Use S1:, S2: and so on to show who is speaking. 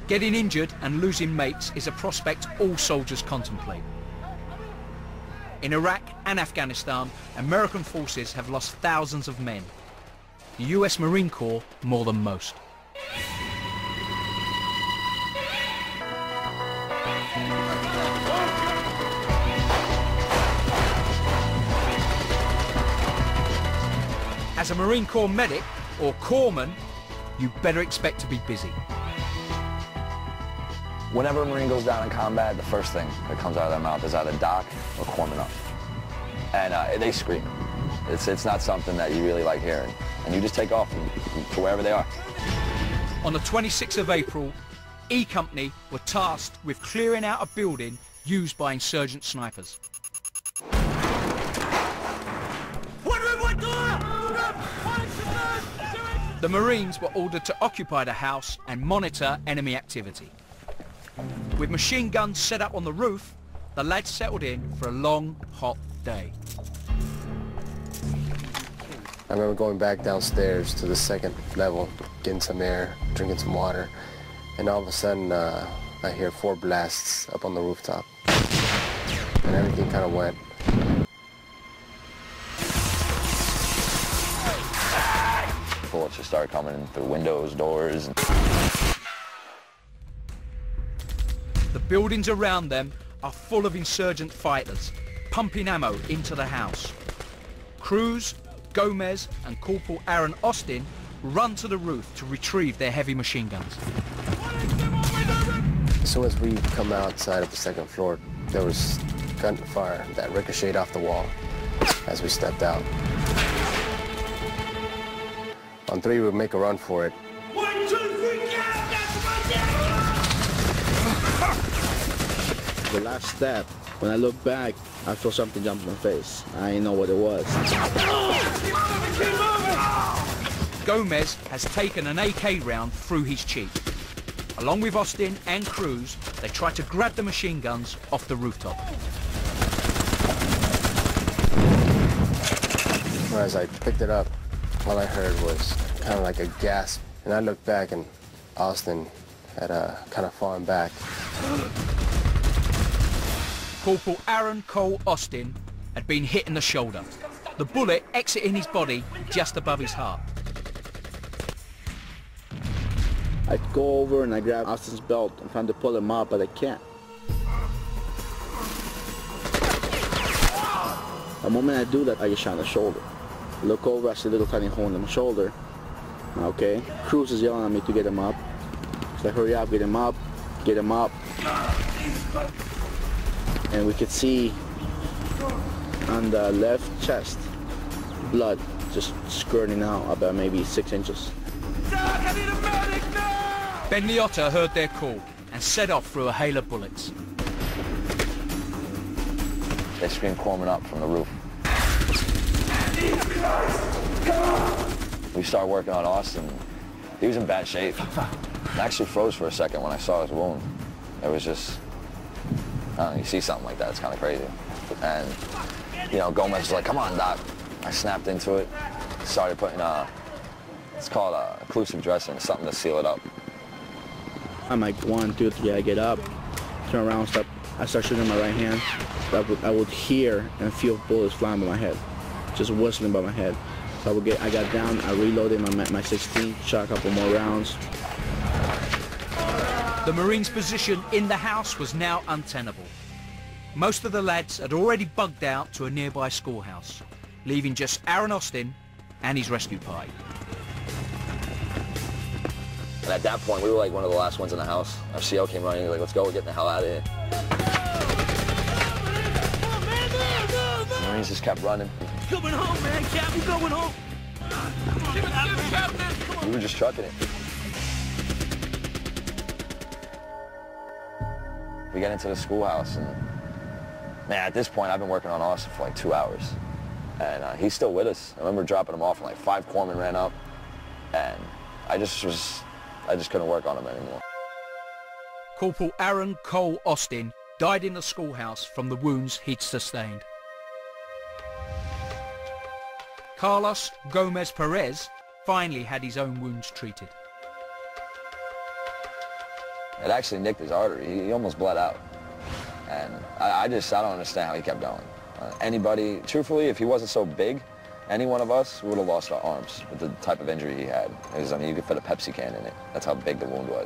S1: Getting injured and losing mates is a prospect all soldiers contemplate. In Iraq and Afghanistan, American forces have lost thousands of men. The US Marine Corps more than most. As a Marine Corps medic, or corpsman, you better expect to be busy.
S2: Whenever a Marine goes down in combat, the first thing that comes out of their mouth is either doc or corpsman up. And they scream. It's not something that you really like hearing. And you just take off to wherever they are.
S1: On the 26th of April, E Company were tasked with clearing out a building used by insurgent snipers. The Marines were ordered to occupy the house and monitor enemy activity. With machine guns set up on the roof, the lads settled in for a long, hot day.
S3: I remember going back downstairs to the second level, getting some air, drinking some water, and all of a sudden I hear 4 blasts up on the rooftop. And everything kind of went.
S2: Bullets just started coming in through windows, doors.
S1: The buildings around them are full of insurgent fighters, pumping ammo into the house. Cruz, Gomez and Corporal Aaron Austin run to the roof to retrieve their heavy machine guns.
S3: As soon as we come outside of the second floor, there was gunfire that ricocheted off the wall as we stepped out. On 3, we would make a run for it.
S4: 1, 2, 3, go!
S5: The last step, when I look back, I feel something jump in my face. I didn't know what it was.
S1: Gomez has taken an AK round through his cheek. Along with Austin and Cruz, they try to grab the machine guns off the rooftop.
S3: As I picked it up, all I heard was kind of like a gasp. And I looked back and Austin had kind of fallen back.
S1: Corporal Aaron Cole Austin had been hit in the shoulder. The bullet exiting his body just above his heart.
S5: I go over and I grab Austin's belt. I'm trying to pull him up, but I can't. The moment I do that, I get shot in the shoulder. I look over, I see a little tiny hole in my shoulder. Okay, Cruz is yelling at me to get him up. So I hurry up, get him up, get him up. And we could see on the left chest, blood just squirting out about maybe 6 inches.
S1: Ben Liotta heard their call and set off through a hail of bullets.
S2: They screamed corpsman up from the roof. We started working on Austin. He was in bad shape. I actually froze for a second when I saw his wound. It was just, I don't know, you see something like that, it's kind of crazy. And, you know, Gomez was like, come on, Doc. I snapped into it, started putting it's called occlusive dressing, something to seal it up.
S5: I'm like 1, 2, 3, I get up, turn around, I start shooting my right hand. I would hear and feel bullets flying by my head, just whistling by my head. So I got down, I reloaded my 16, shot a couple more rounds.
S1: The Marines' position in the house was now untenable. Most of the lads had already bugged out to a nearby schoolhouse, leaving just Aaron Austin and his rescue party.
S2: And at that point, we were like one of the last ones in the house. Our CO came running, he was like, let's go, we're getting the hell out of here. The Marines just kept running.
S4: Going home, man, Captain, going home.
S2: We were just trucking it. We get into the schoolhouse, and man, at this point, I've been working on Austin for like 2 hours. And he's still with us. I remember dropping him off, and like 5 corpsmen ran up, and I just couldn't work on him anymore.
S1: Corporal Aaron Cole Austin died in the schoolhouse from the wounds he'd sustained. Carlos Gomez Perez finally had his own wounds treated.
S2: It actually nicked his artery. He almost bled out. And I don't understand how he kept going. Anybody, truthfully, if he wasn't so big, any one of us would have lost our arms with the type of injury he had. I mean, you could fit a Pepsi can in it. That's how big the wound was.